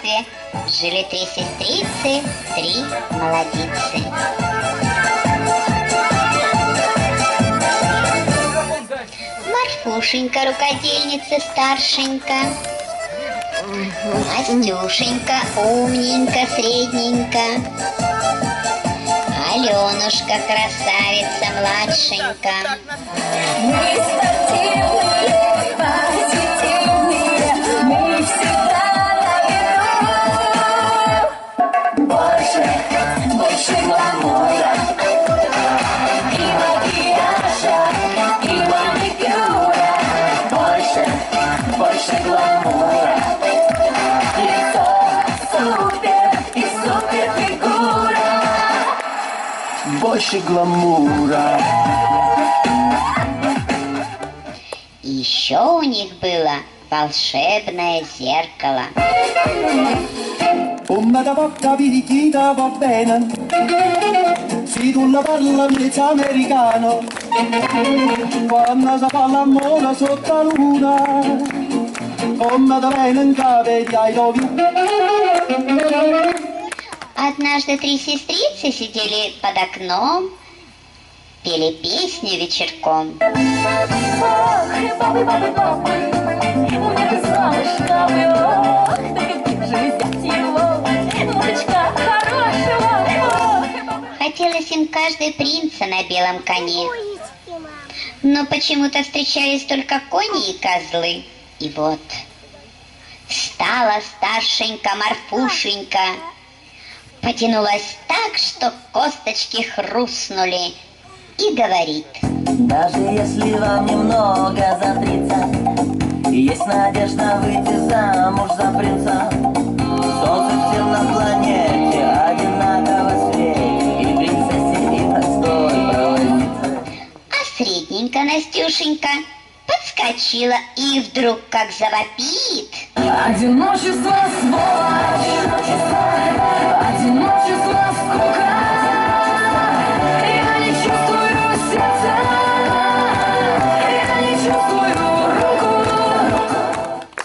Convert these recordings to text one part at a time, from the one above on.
царстве жили три сестрицы, три молодицы. Марфушенька, рукодельница старшенька, Настюшенька, умненька, средненько, Аленушка, красавица, младшенька. Мы спортивные, позитивные, мы всегда на виду. Больше гламура, и макияжа, и маникюра. Больше гламура, лицо супер и супер фигура. Больше гламура. Еще у них было волшебное зеркало. Come da porta picchita va bene, se tu la parla miezza americano, quando si fa l'amore sotto la luna, come da bene in cave di I love you. Однажды три сестрицы сидели под окном, пели песню вечерком. Ох, бабы, бабы, бабы, мне бы солнышко бы, ох, да где же взять его, мужичка хорошего, ох, бабы. Хотелось им каждой принца на белом коне, но почему-то встречались только кони и козлы. И вот встала старшенька Марфушенька, потянулась так, что косточки хрустнули, и говорит: даже если вам немного за 30, есть надежда выйти замуж за принца. Солнце всем на планете одинаково светит, и принцессе, и простой проводнице. А средненько Настюшенька подскочила и вдруг как завопит: Одиночество сволочь, одиночество скука. Я не чувствую сердца, я не чувствую руку.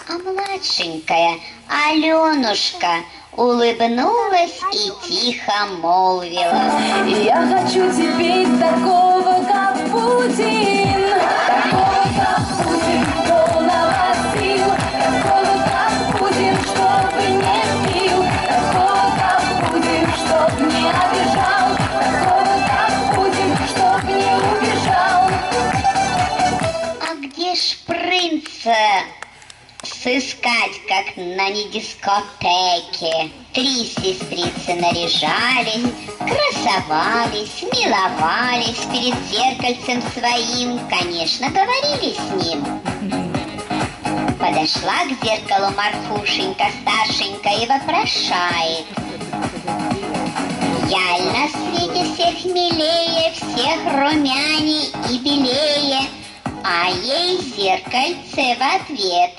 А младшенькая Аленушка улыбнулась и тихо молвила: Я хочу теперь такого, как Путин, такого, как Путин, полного сил, такого, как Путин, чтобы не пил, такого, как Путин, чтоб не обижал, такого, как Путин, чтоб не убежал. а где ж принца сыскать, как на недискотеке? Три сестрицы наряжались, красовались, миловались перед зеркальцем своим, конечно, говорили с ним. Подошла к зеркалу Марфушенька старшенька и вопрошает: я на свете всех милее, всех румяней и белее? А ей зеркальце в ответ: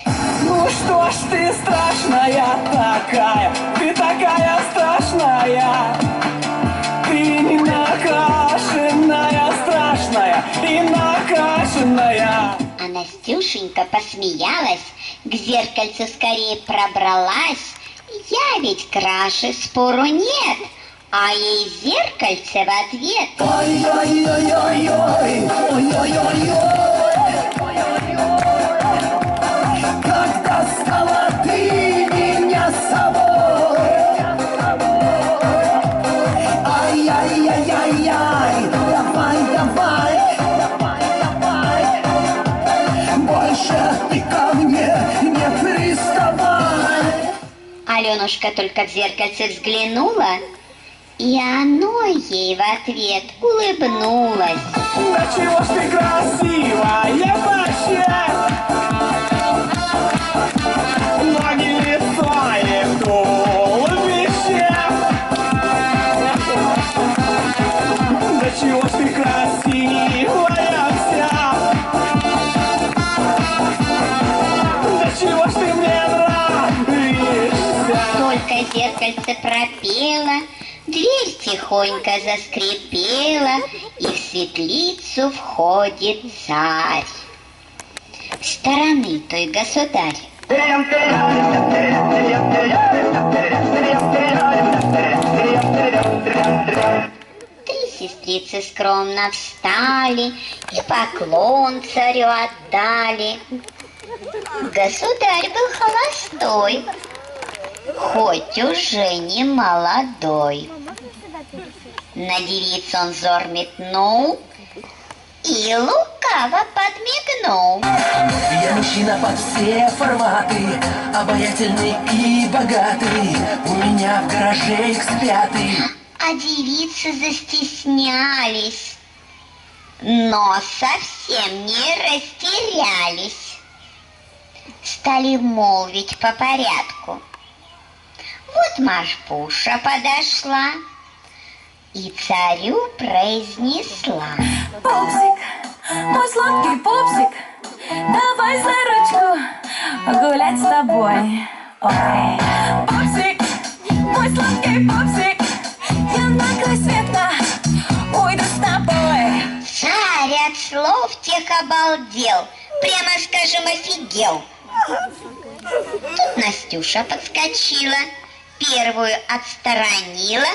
Ну что ж ты страшная такая, ты такая страшная, ты не накрашенная, страшная и накрашенная. А Настюшенька посмеялась, к зеркальцу скорее пробралась. Я ведь краше, спору нет. А ей зеркальце в ответ: Ой-ой-ой-ой-ой, ой-ой-ой-ой. Когда стала ты меня с собой, ай-яй-яй-яй-яй, давай-давай, давай-давай, больше ты ко мне не приставай. Аленушка только в зеркальце взглянула, и оно ей в ответ улыбнулось. Да чего ж ты красивая вообще? Ноги, лицо и туловище. Да чего ж ты красивая вся? Да чего ж ты мне нравишься? Только зеркальце пропело, дверь тихонько заскрипела, и в светлицу входит царь. Стороны той государь. сестрицы скромно встали и поклон царю отдали. Государь был холостой, хоть уже не молодой. На девицу он взор метнул и лукаво подмигнул. Я мужчина под все форматы, обаятельный и богатый. У меня в гараже X5. А девицы застеснялись, но совсем не растерялись. Стали молвить по порядку. Вот Марфуша подошла и царю произнесла: Пупсик, мой сладкий пупсик, давай за ручку погулять с тобой. Ой, пупсик, мой сладкий пупсик, я на край света уйду с тобой. Царь от слов тех обалдел, прямо скажем, офигел. Тут Настюша подскочила, первую отсторонила,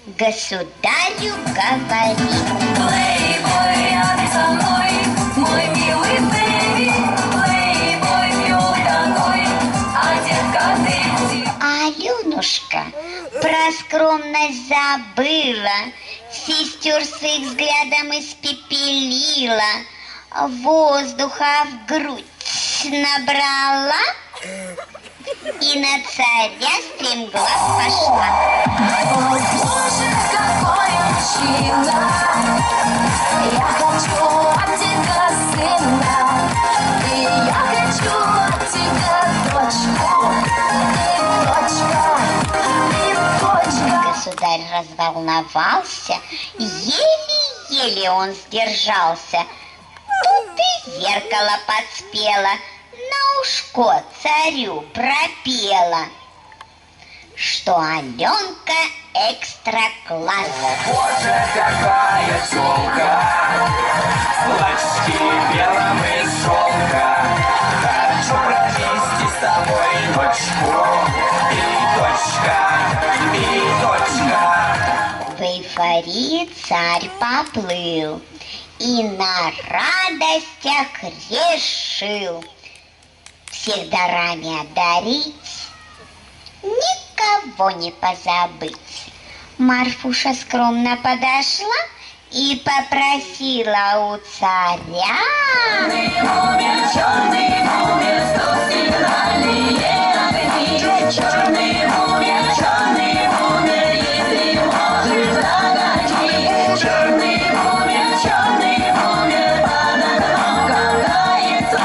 государю говорит: Плейбой, рядом со мной, мой милый бэйби. Плейбой, пил такой, а детка ты. Аленушка про скромность забыла, сестер с их взглядом испепелила, воздуха в грудь набрала и на царя стремглав пошла. О, Боже, какой мужчина! Я хочу от тебя сына, и я хочу от тебя дочку. И дочка. Государь разволновался, еле-еле он сдержался. Тут и зеркало подспело, на ушко царю пропела, что Аленка экстра-класс. Боже, какая тёлка, платье белым из шелка. Хочу провести с тобой ночку, и дочка. В эйфории царь поплыл и на радостях решил всех дарами одарить, никого не позабыть. Марфуша скромно подошла и попросила у царя: Черный мумия, что сигнальные огни. Черный мумия, если можешь, загони. Черный мумия, под окном катается.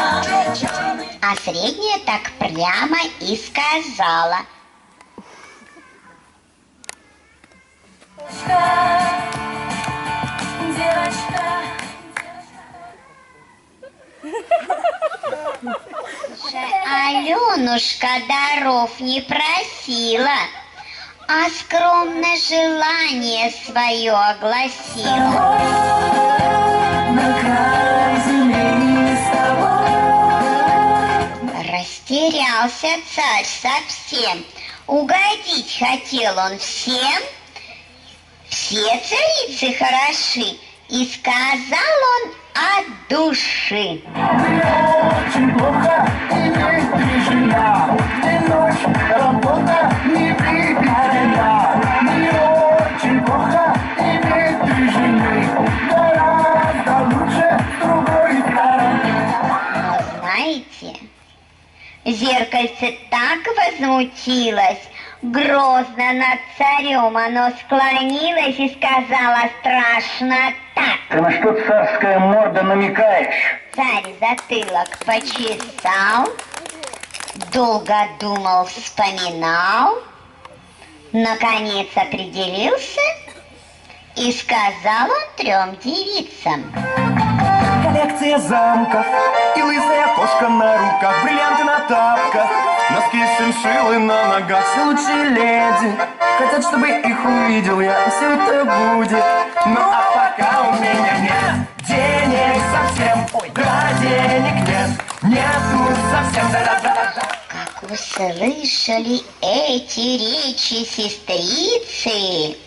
А средняя так прямо и сказала: Девочка. Аленушка даров не просила, а скромно желание свое огласила. На край земли с тобой. Растерялся царь совсем, угодить хотел он всем. Все царицы хороши, и сказал он от души: Очень плохо иметь три жена. День, ночь, работа, не прикоря. Не очень плохо иметь три жены. Гораздо лучше с другой стороны. Но знаете, зеркальце так возмутилось, грозно над царем оно склонилось и сказала страшно так. Ты на что, царская морда, намекаешь? Царь затылок почесал, долго думал, вспоминал, наконец определился и сказал он 3 девицам: Коллекция замков и лысая кошка на руках, бриллианты на тапках, носки шиншиллы на ногах. Все лучшие леди хотят, чтобы их увидел я, и все это будет. Ну а пока у меня нет денег совсем, ой, да, денег нет, нету совсем, да-да-да-да. Как услышали эти речи сестрицы,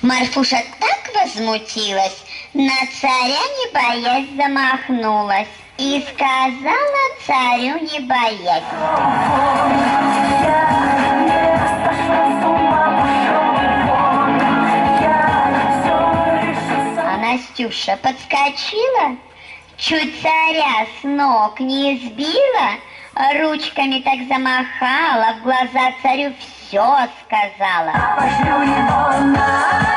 Марфуша так возмутилась, на царя не боясь замахнулась и сказала царю не боясь. А Настюша подскочила, чуть царя с ног не сбила, ручками так замахала, в глаза царю все сказала. Пошлю его на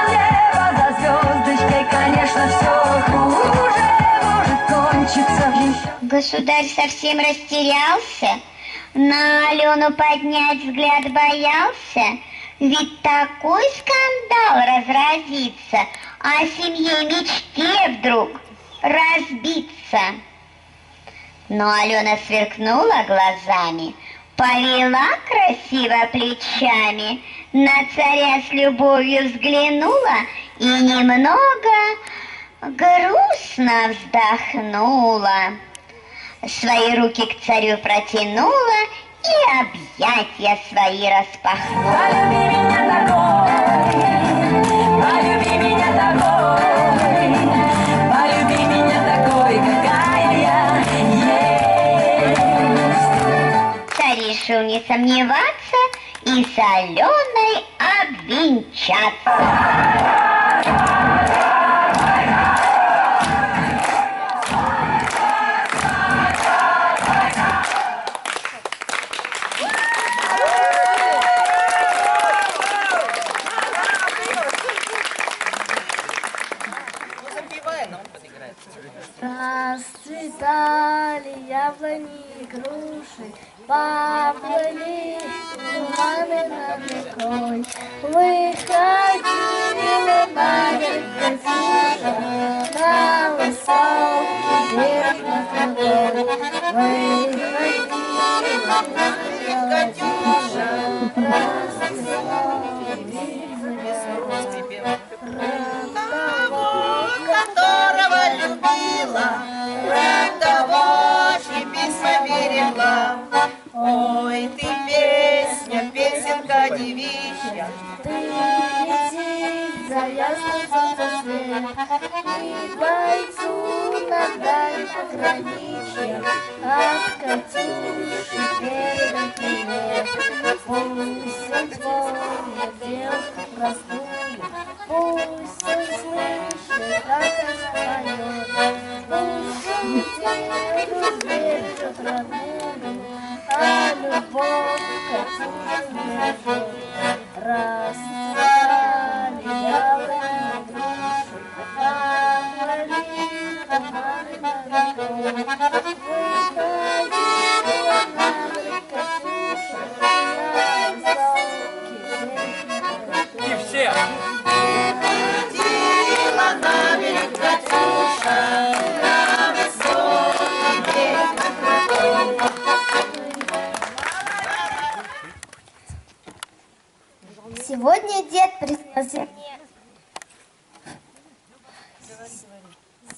небо за звездочкой, конечно, все хуже может кончиться. Государь совсем растерялся, на Алену поднять взгляд боялся, ведь такой скандал разразится, а семье мечте вдруг разбиться. Но Алена сверкнула глазами, повела красиво плечами, на царя с любовью взглянула и немного грустно вздохнула. Свои руки к царю протянула и объятия свои распахнула. Полюби меня такой, полюби меня такой, полюби меня такой, какая я есть. Царь решил не сомневаться и с Аленой обвенчаться. Расцветали яблони и груши, поплыли туманы над рекой. Выходила Марья Катюша на высокий берег над рекой. Выходила Марья Катюша, которого любила, раб того, чьи письма берегла. Ой, ты песня, песенка девичья, ты лети за ясным солнцем свет, и бойцу над даль пограничья от Катюши передай привет. Пусть он вспомнит девушку простую, пусть он слышит, как она поет, пусть он деду бережет родную, а любовь Катюши бережет. Расцветали яблони и груши, поплыли туманы над рекой. Выходила на берег Катюша на высокий берег. И все! ходила на берег Катюша, на высокий берег над рекой. Сегодня дед приснился мне.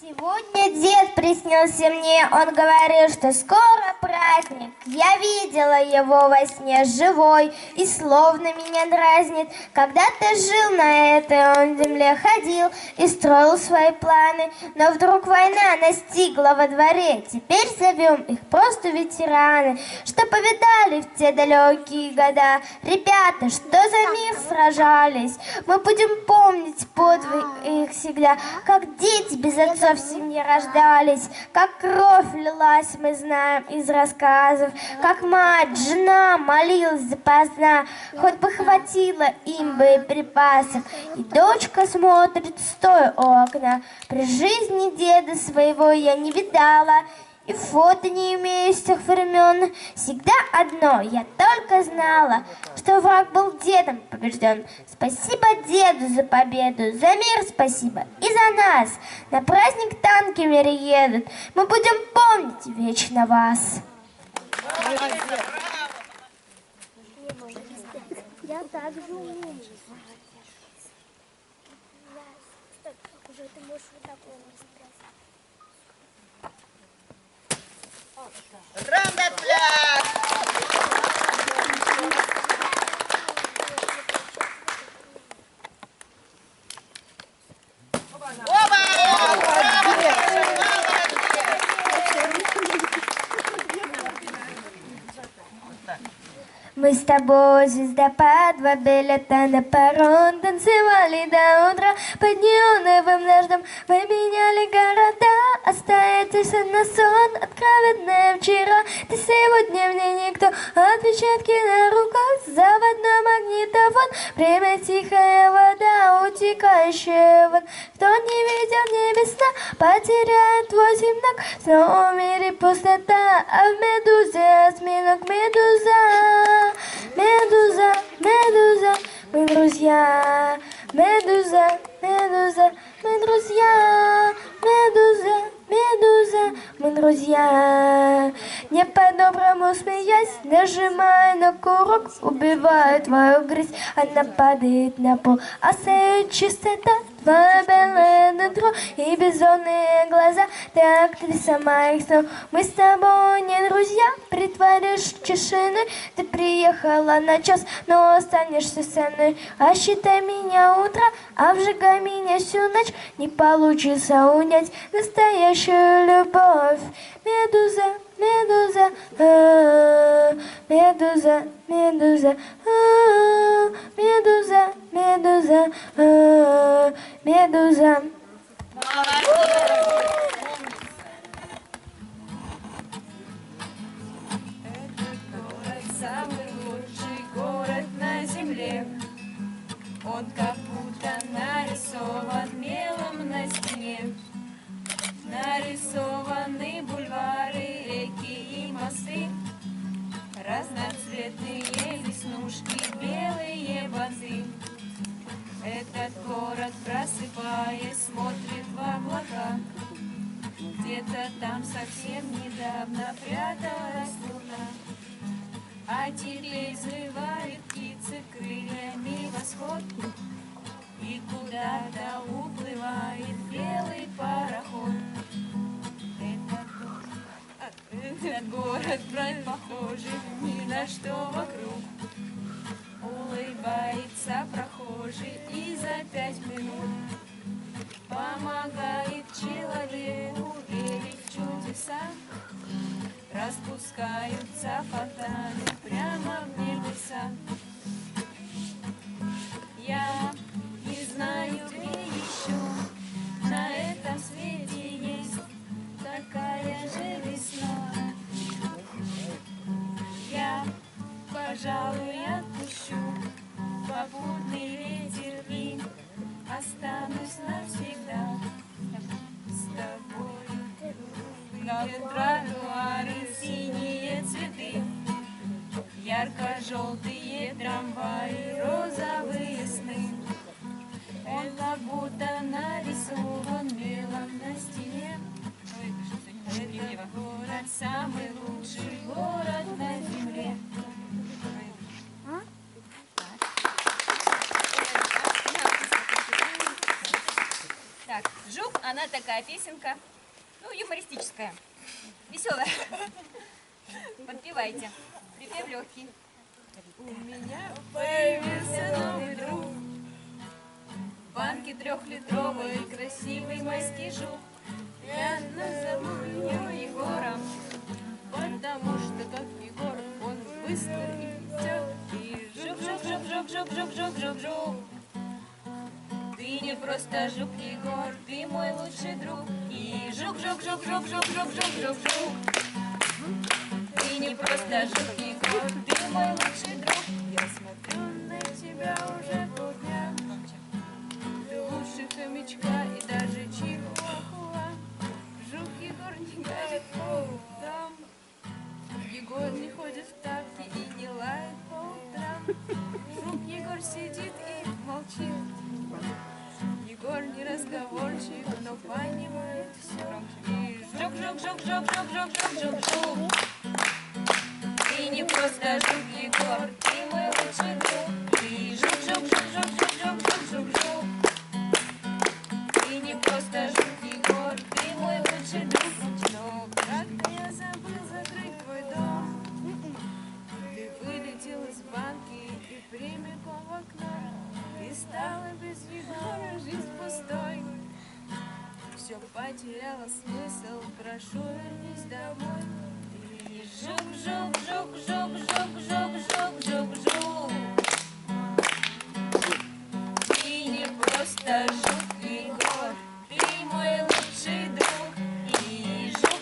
Сегодня дед приснился мне, он говорил, что скоро праздник. Я видела его во сне живой и словно меня дразнит. Когда-то жил на этой он земле, ходил и строил свои планы. Но вдруг война настигла во дворе, теперь зовем их просто ветераны, что повидали в те далекие года. Ребята, что за мир сражались, мы будем помнить подвиг их всегда, как дети без отцов в семье рождались, как кровь лилась, мы знаем из рассказов, как мать, жена молилась допоздна, хоть бы хватило им боеприпасов. И дочка смотрит, стоя у окна. При жизни деда своего я не видала, и фото не имею с тех времен. Всегда одно я только знала, что враг был дедом побежден. Спасибо деду за победу, за мир спасибо и за нас. На праздник танки в мире едут, мы будем помнить вечно вас. Я так же умею. Уже ты можешь вот такое рассказать. Рандопляс! Мы с тобой звездопад, 2 билета на паром, танцевали до утра под неоновым дождем. Вы меняли города, остаетесь на сон, откровенное вчера. Ты сегодня мне никто, отпечатки на руках, заводной магнитофон. Время тихая вода, утекающая вон. Кто не видел небеса, потеряет 8 ног. Снова в мире пустота, а в медузе осьминог. Медуза, медуза, медуза, мы друзья. Медуза, медуза, мы друзья. Медуза, медуза, мы друзья. Не по-доброму смеясь, нажимая на курок, убиваю твою грязь. Она падает на пол, остается чистота. Твое белое нутро и безумные глаза. Ты актриса моих снов. Мы с тобой не друзья, притворишь тишины. Ты приехала на час, но останешься со мной. А считай меня утро, обжигай меня всю ночь. Не получится унять настоящую любовь. Медуза, медуза, медуза, медуза, медуза, медуза, медуза. Самый лучший город на земле. Он как будто нарисован мелом на стене. Нарисованы бульвары, реки и мосты, разноцветные веснушки, белые басы. Этот город, просыпаясь, смотрит в облака. Где-то там совсем недавно пряталась луна. А теперь взрывает птицы крыльями восход. И куда-то уплывает белый пароход. Этот город похожий ни на что вокруг. Улыбается прохожий и за 5 минут помогает человеку верить в чудеса. Распускаются фонтаны прямо в небеса. Я не знаю, где еще на этом свете есть такая же весна. Я, пожалуй, отпущу попутный ветер и останусь навсегда с тобой. На тротуары синие цветы, ярко-желтые трамваи, розовые сны. Он как будто нарисован мелом на стене. Этот город самый лучший город на земле. Так, «Жук», она такая песенка, ну, юмористическая, веселая. Подпевайте. Припев легкий. У меня появился новый друг. В банке 3-литровый красивый майский жук. Я назову его Егором, потому что как Егор, он быстрый и жук-жук-жук-жук-жук-жук-жук-жук-жук. Ты не просто жук, Егор, ты мой лучший друг. И жук-жук-жук-жук-жук-жук-жук-жук. Ты не просто жук, Егор, ты мой лучший друг. Я смотрю на тебя уже полдня. Ты лучше хомячка и даже чихуахуа. Жук Егор не гадит по утрам. Егор не ходит в тапки и не лает по утрам. Жук Егор сидит и молчит. Егор не разговорчив, но понимает все. И жук-жук-жук-жук-жук-жук-жук-жук. Ты не просто жук, Егор, ты мой лучший друг. И жук-жук-жук-жук-жук-жук-жук. Ты не просто жук, Егор, ты мой лучший друг. Но как-то я забыл закрыть твой дом. Ты вылетел из банки и прямиком в окно. И стала без Егора жизнь пустой. Все потеряло смысл, прошу, вернись домой. Жук. Ты не просто жук, Егор, ты мой лучший друг. И жук.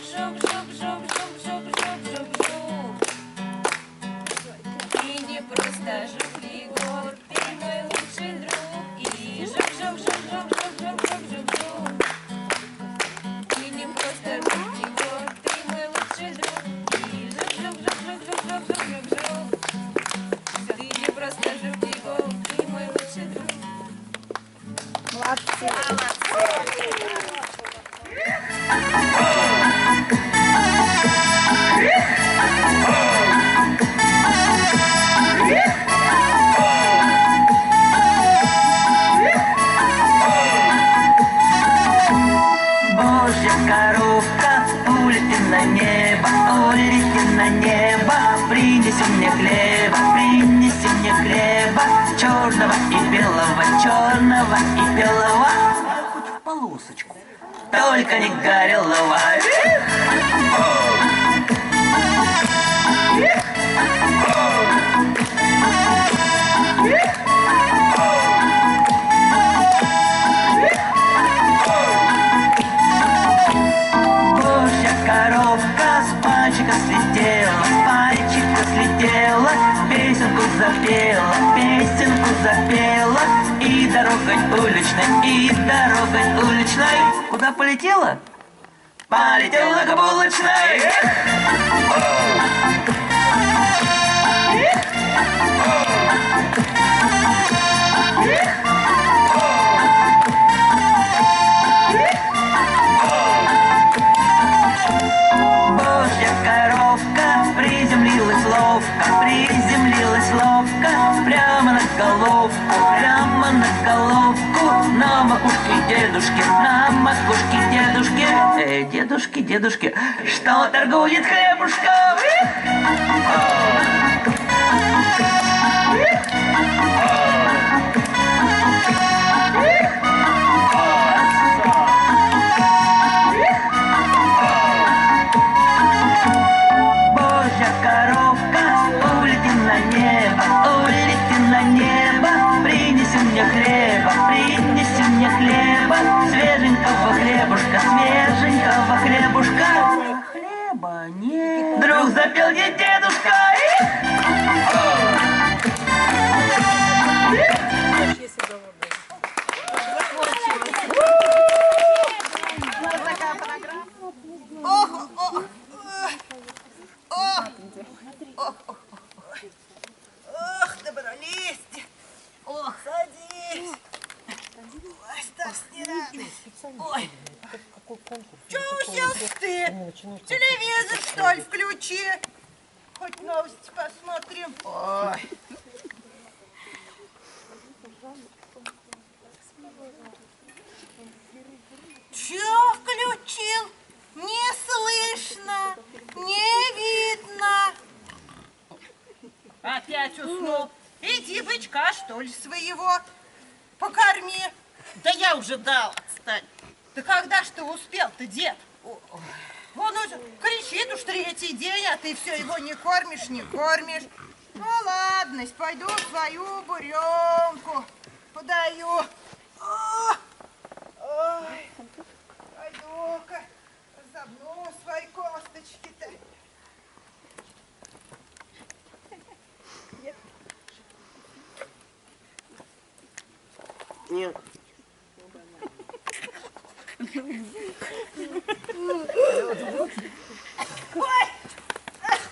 Ты не просто жук, Егор, ты мой лучший друг. И жук. Ты не просто жук, Егор, ты мой лучший друг. И жук. Ты не просто жук, Егор, ты мой лучший друг. Божья коровка, улети на небо, принеси мне хлеба, черного и белого, хоть в полосочку, только не горелого. Божья коровка с пальчика слетела, песенку запела, и дорогой уличной, куда полетела? Полетела к булочной. Божья коровка приземлилась ловко, прямо на головку, на макушке дедушки, что торгует хлебушком. Божья коровка, улети на небо, принеси мне хлеба, свеженького хлебушка. Хлеба нет. Вдруг запел ей дедушка. Ох, добрались. Ох, садись. Ой, Стас, не рады. Ой. Чё уселся ты? Телевизор, что ли, включи? Хоть новости посмотрим. Ой. Чё включил? Не слышно, не видно. Опять уснул. Иди бычка, что ли, своего покорми. Да я уже дал, отстань. Да когда ж ты успел-то, дед? Он уже кричит уж третий день, а ты все его не кормишь. Ну ладно, пойду свою буренку подаю. Ой, пойду-ка разомну свои косточки-то. Нет.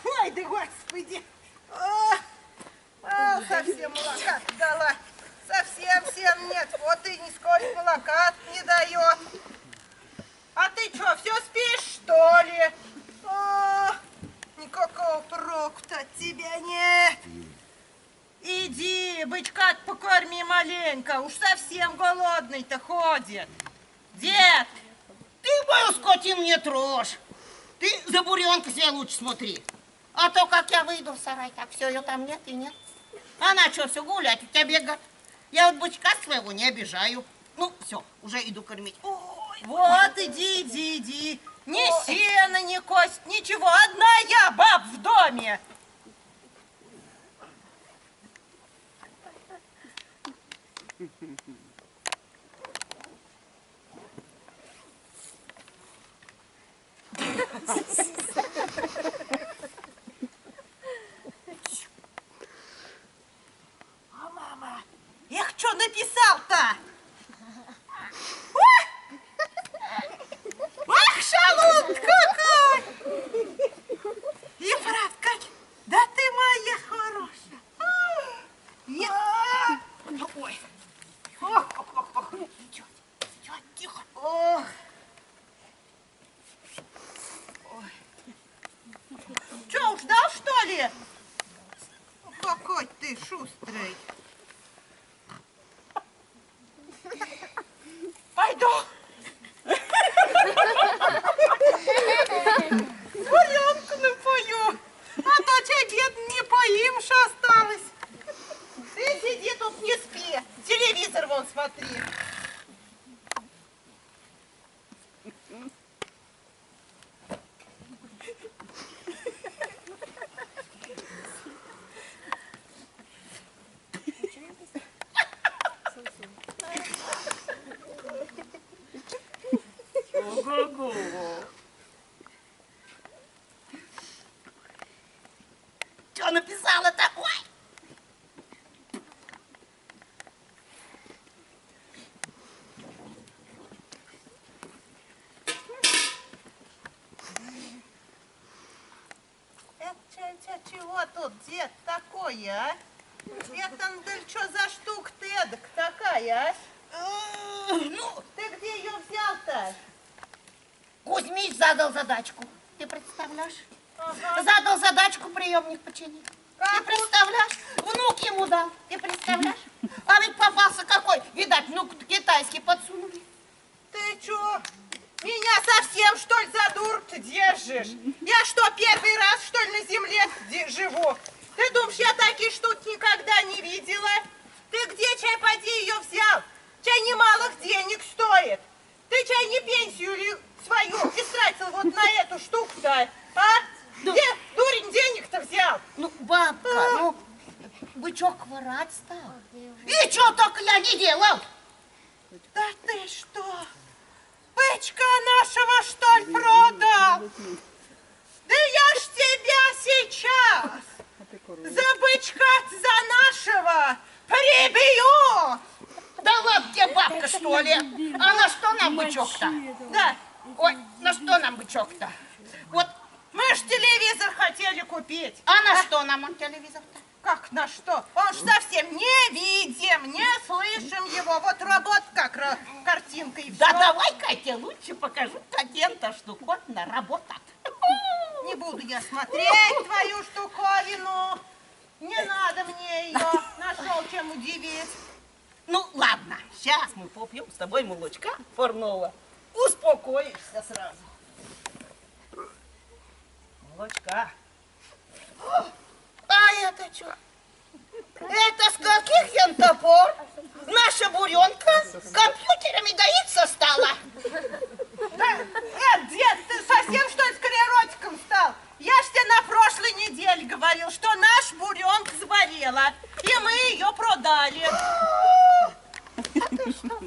Ой, да господи! Совсем молока дала. Совсем нет. Вот и нисколько молока не дает. А ты что, все спишь, что ли? Никакого проку-то от тебя нет. Иди, бычка покорми маленько. Уж совсем голодный-то ходит. Дед! Ты мою скотину не трожь. Ты за буренкой себя лучше смотри. А то, как я выйду в сарай, так все, ее там нет и нет. Она что, все гулять, у тебя бегает. Я вот бычка своего не обижаю. Ну, все, уже иду кормить. Ой, вот, иди. Ни сена, ни кость, ничего. Одна я, баб, в доме. А мама, эх, что написал-то? Ах, шалун какой! И правда, как? Да ты моя хорошая. Ой. Ох. Идет, тихо. Ох. Че, уж ждал, что ли? Какой ты шустрый. Пойду. Буренку напою, а то чай бедный не поимшь осталось. Ты сиди тут, не спи, телевизор вон смотри. Ого-го. Что написала такое? Это чего тут, дед, такое, а? Это что за штука-то эдак такая, а? Ну, Ты где ее взял-то? Кузьмич задал задачку. Ты представляешь? Ага. Задал задачку приемник починить. Как? Ты представляешь? Внук ему дал. Ты представляешь? А ведь попался какой. Видать, внук китайский подсунули. Ты чё? Меня совсем, что ли, за дур-то держишь? Я что, первый раз, что ли, на земле живу? Ты думаешь, я такие штуки никогда не видела? Ты где, чай, поди ее взял? Чай немалых денег стоит. Ты, чай, не пенсию ли свою истратил вот на эту штуку-то, а? Где, дурень, денег-то взял? Ну, бабка, ну, бычок ворать стал. И что только я не делал? Да ты что? Бычка нашего, что ли, продал? Да я ж тебя сейчас за бычка, за нашего прибью! Да ладно тебе, бабка, что ли? А на что нам бычок-то? Да, Ой, на что нам бычок-то? Вот, мы ж телевизор хотели купить. а на что нам он телевизор-то? Как на что? Он ж совсем не видим, не слышим его. Вот работа как картинка и все. Да давай-ка я тебе лучше покажу, как эта штуковина работает. Не буду я смотреть твою штуковину. Не надо мне ее. Нашел чем удивить. Ну, ладно, сейчас мы попьем с тобой молочка парного. Успокоишься сразу. Молочка. А это что? Это с каких ян топор? Наша буренка компьютерами доиться стала. Да, дед, ты совсем что ли склеротиком стал? Я ж тебе на прошлой неделе говорил, что наш буренка заболела, и мы ее продали. Ты что?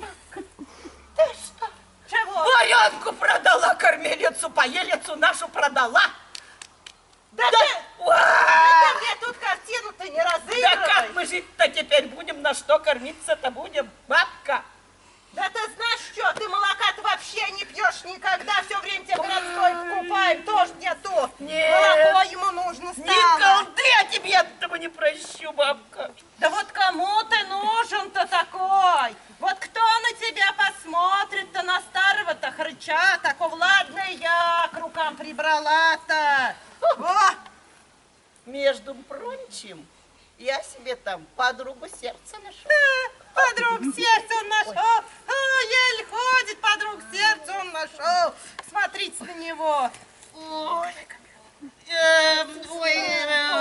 Чего? Буренку продала, кормилицу, поелицу нашу продала. Да Да, ты мне тут картину-то не да разыгрывай. как мы жить-то теперь будем, на что кормиться-то будем, бабка? Да ты знаешь что, ты молока-то вообще не пьешь никогда, все время тебе городской покупаем, тоже нету. Нет. Молоко ему нужно Ни стало. колды, а тебе этого не прощу, бабка. Да вот кому ты нужен-то такой? Вот кто на тебя посмотрит-то, на старого-то хрыча такого? Ладно, я к рукам прибрала-то. О! Между прочим, я себе там подругу сердца нашла. Подруг сердца он нашел. Еле ходит, подруг сердца он нашел. Смотрите на него. Ой,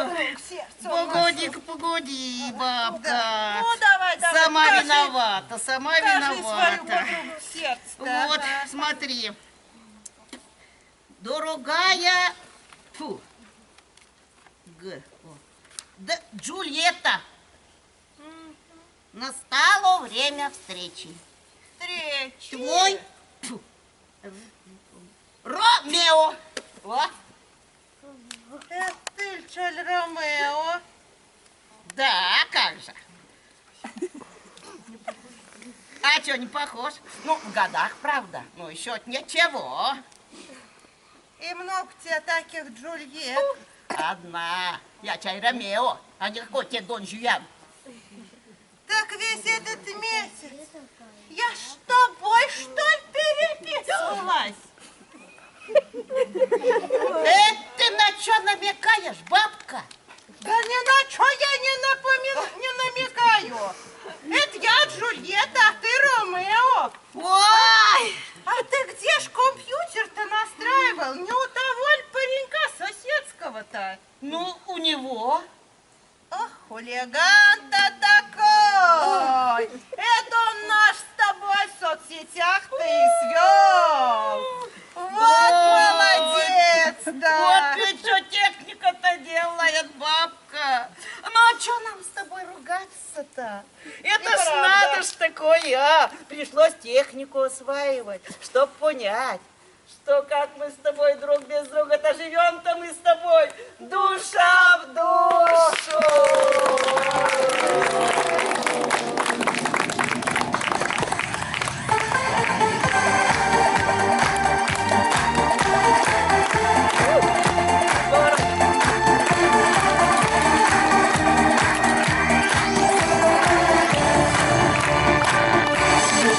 Подруг сердца он погоди-ка, погоди, бабка. Да. Ну, давай, Сама покажи. виновата, сама Покажи свою виновата. подругу сердца. Вот, смотри. Дорогая, фу, да, Джульетта, настало время встречи. Встречи. Твой Ромео. О. Этель Ромео. Да, как же. А что, не похож? Ну, в годах, правда. Ну, еще ничего. И много тебе таких Джульет. Одна. Я чай Ромео, а не какой тебе Дон Жуан. Так весь этот месяц я с тобой, что ли, переписывалась? Ты на что намекаешь, бабка? Да ни на что я не намекаю. Это я Джульетта, а ты Ромео. Ой! А ты где ж компьютер-то настраивал? Не у того ли паренька соседского-то? Ну, у него. Ох, хулиган-то такой! Это он наш с тобой в соцсетях-то и свел! Вот молодец, да! Вот ведь что техника-то делает, бабка! Ну, а что нам с тобой ругаться-то? Это ж надо ж такое, а! Пришлось технику осваивать, чтоб понять, что как мы с тобой друг без друга-то живем-то мы с тобой душа в душу!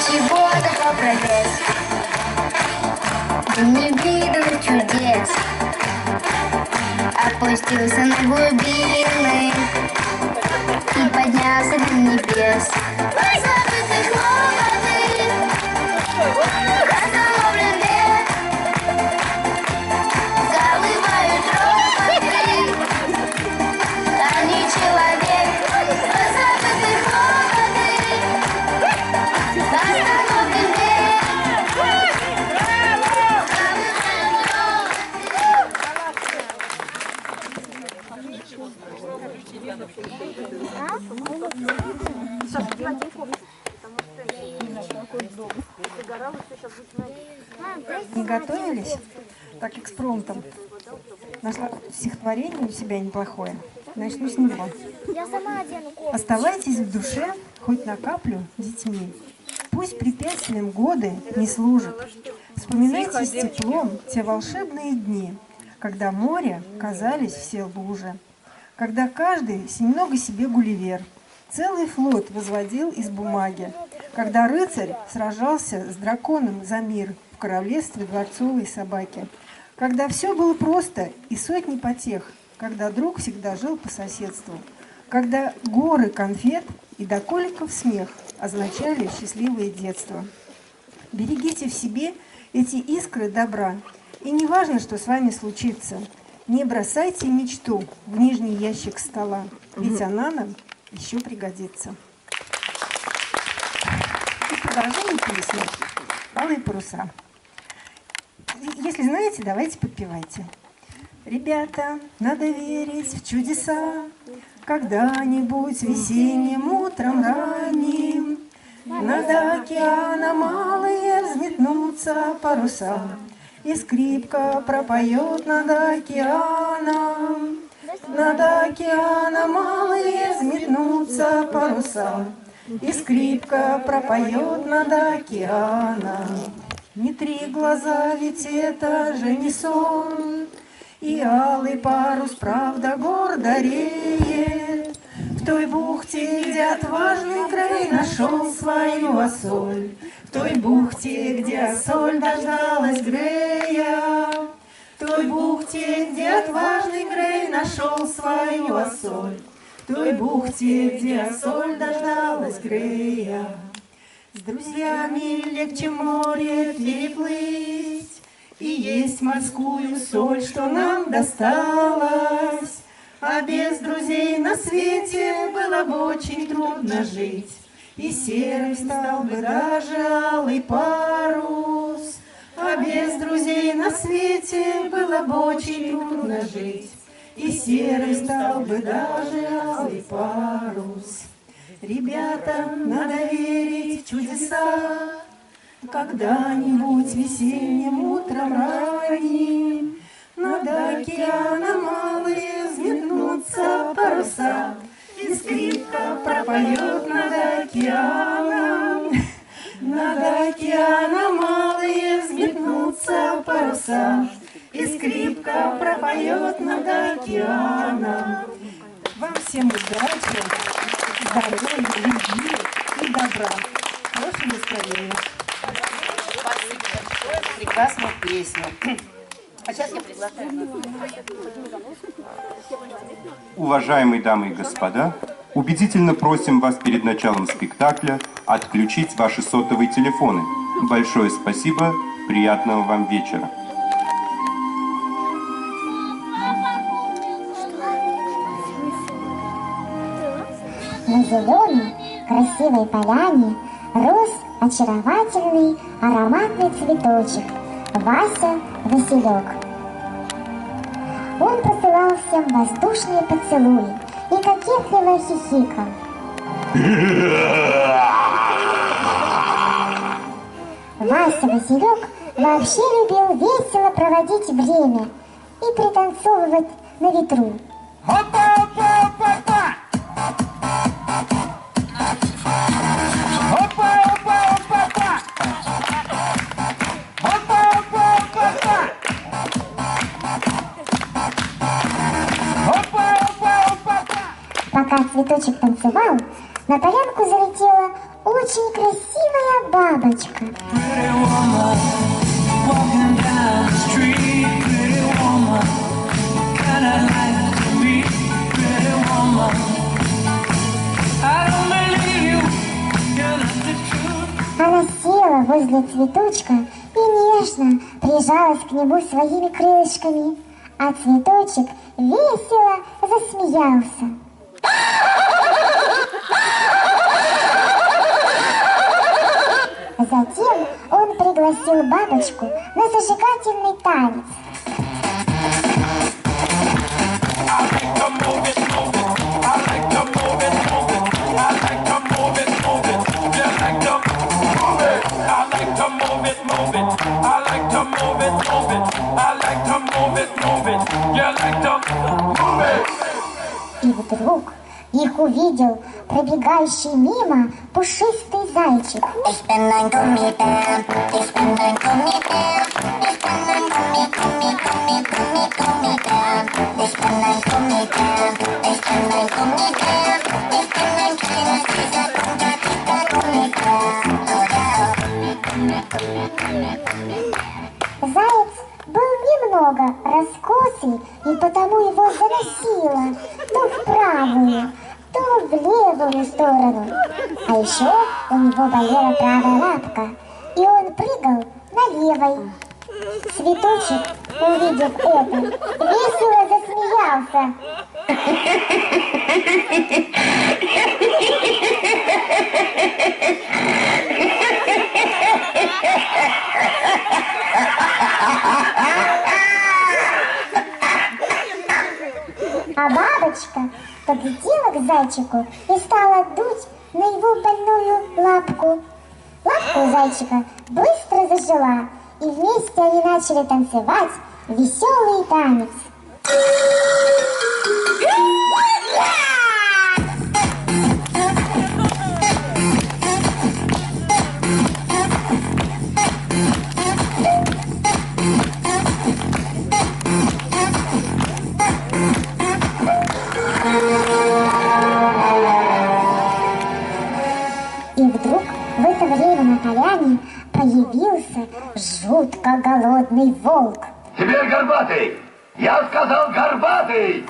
Чего такой прогресс? Не видно чудес. Опустился на глубины и поднялся до небес. Забытых молодых, остановлен век, заливают роботы, а не человек. Забытых молодых, остановлен век. Не готовились? Так экспромтом. Нашла стихотворение у себя неплохое. Начну с него. Я сама одену кофту. Оставайтесь в душе хоть на каплю детьми. Пусть препятствием годы не служат. Вспоминайте с теплом те волшебные дни, когда море казались все лужи, когда каждый немного себе гулливер целый флот возводил из бумаги, когда рыцарь сражался с драконом за мир в королевстве дворцовой собаки, когда все было просто и сотни потех, когда друг всегда жил по соседству, когда горы конфет и до коликов смех означали счастливое детство. Берегите в себе эти искры добра, и не важно, что с вами случится, не бросайте мечту в нижний ящик стола, ведь она нам еще пригодится. И продолжение песни «Алые паруса». Если знаете, давайте подпевайте. Ребята, надо верить в чудеса, когда-нибудь весенним утром ранним над океаном малые взметнутся паруса, и скрипка пропоет над океаном. Над океаном малые взметнутся паруса, и скрипка пропоет над океаном. Не три глаза, ведь это же не сон, и алый парус, правда, гордо реет в той бухте, где отважный Грей нашел свою осоль, в той бухте, где осоль дождалась Грея, в той бухте, где отважный Грей нашел свою осоль, в той бухте, где осоль дождалась Грея. С друзьями легче море переплыть, и есть морскую соль, что нам досталось. А без друзей на свете было бы очень трудно жить, и серым стал бы даже алый парус. А без друзей на свете было бы очень трудно жить, и серым стал бы даже алый парус. Ребятам надо верить в чудеса, когда-нибудь весенним утром ранним над океаном малые взметнутся паруса, и скрипка пропоет над океаном. Над океаном малые взметнутся паруса, и скрипка пропоет над океаном. Вам всем удачи, здоровья, любви и добра. Хорошего настроения. Спасибо большое за прекрасную песню. А сейчас я приглашаю. Уважаемые дамы и господа, убедительно просим вас перед началом спектакля отключить ваши сотовые телефоны. Большое спасибо, приятного вам вечера. На зеленой, красивой поляне рос очаровательный ароматный цветочек Вася Василек. Он посылал всем воздушные поцелуи и кокетливо хихикал. Вася Василек вообще любил весело проводить время и пританцовывать на ветру. Опа-опа-опа-опа! Опа-опа-опа-опа! Опа-опа-опа-опа! Опа-опа-опа-опа! Пока цветочек танцевал, на полянку залетела очень красивая бабочка. Она села возле цветочка и нежно прижалась к нему своими крылышками, а цветочек весело засмеялся. Затем он пригласил бабочку на зажигательный танец. И вдруг их увидел пробегающий мимо пушистый зайчик. Заяц был немного раскосый, и потому его заносило то в правую, то в левую сторону. А еще у него болела правая лапка, и он прыгал на левой. Цветочек, увидев это, весело засмеялся. А бабочка подлетела к зайчику и стала дуть на его больную лапку. Лапка у зайчика быстро зажила, и вместе они начали танцевать веселый танец. И вдруг в это время на поляне появился жутко голодный волк. Теперь горбатый! Я сказал горбатый!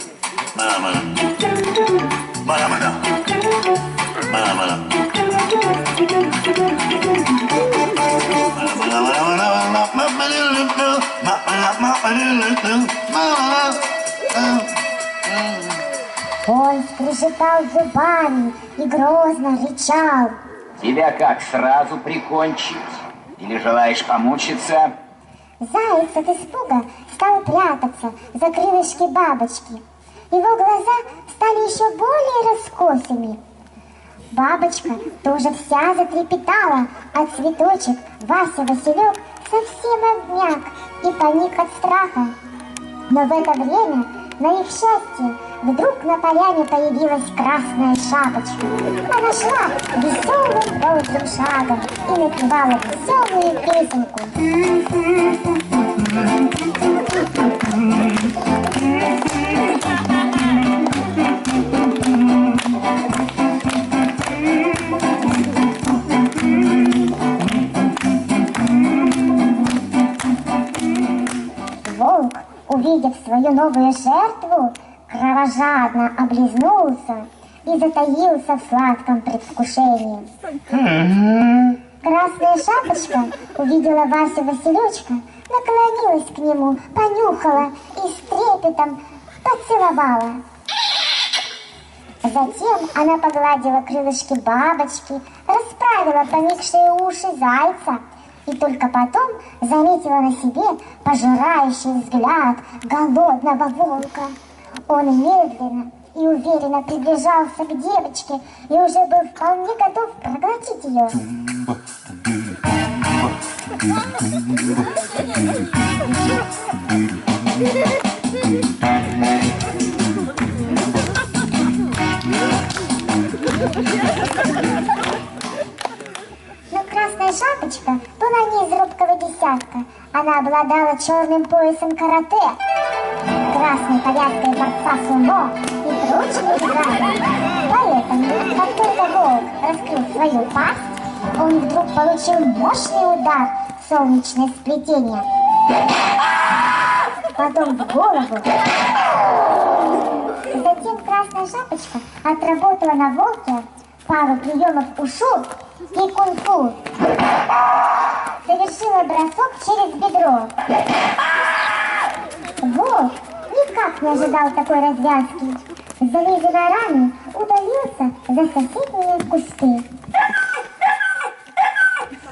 Он скрежетал зубами и грозно рычал. Тебя как, сразу прикончить? Или желаешь помучиться? Заяц от испуга стал прятаться за крылышки бабочки. Его глаза стали еще более раскосыми. Бабочка тоже вся затрепетала, а цветочек Вася-Василек совсем обмяк и паник от страха. Но в это время, на их счастье, вдруг на поляне появилась Красная Шапочка. Она шла веселым бодрым шагом и напевала веселую песенку. Волк, увидев свою новую жертву, кровожадно облизнулся и затаился в сладком предвкушении. Красная Шапочка увидела Васю-Василечка, наклонилась к нему, понюхала и с трепетом поцеловала. Затем она погладила крылышки бабочки, расправила поникшие уши зайца и только потом заметила на себе пожирающий взгляд голодного волка. Он медленно и уверенно приближался к девочке и уже был вполне готов проглотить ее. Но Красная Шапочка была не из робкого десятка. Она обладала черным поясом карате, красной повязкой борца сумо и прочими наградами. Поэтому, как только волк раскрыл свою пасть, он вдруг получил мощный удар в солнечное сплетение. Потом в голову. Затем Красная Шапочка отработала на волке пару приемов ушу и кунг-фу. Совершила бросок через бедро. Волк никак не ожидал такой развязки. Залезя на раны, удалился за соседние кусты.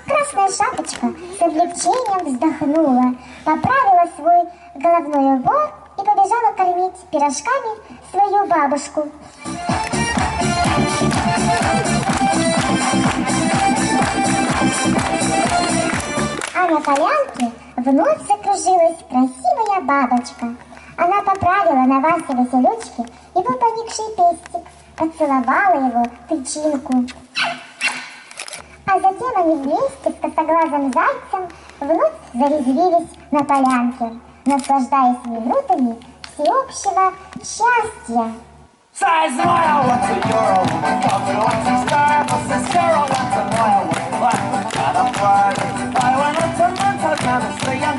Красная Шапочка с облегчением вздохнула, поправила свой головной убор и побежала кормить пирожками свою бабушку. А на полянке вновь закружилась красивая бабочка. Она поправила на Васе-Василечке его поникший пестик, поцеловала его в тычинку. А затем они вместе с косоглазым зайцем вновь зарезвились на полянке, наслаждаясь минутами всеобщего счастья. Size mile, what's a euro? Coffee, what's a star? What's a zero? What's a mile? What's a got a party? I went up to Montauk, now it's the young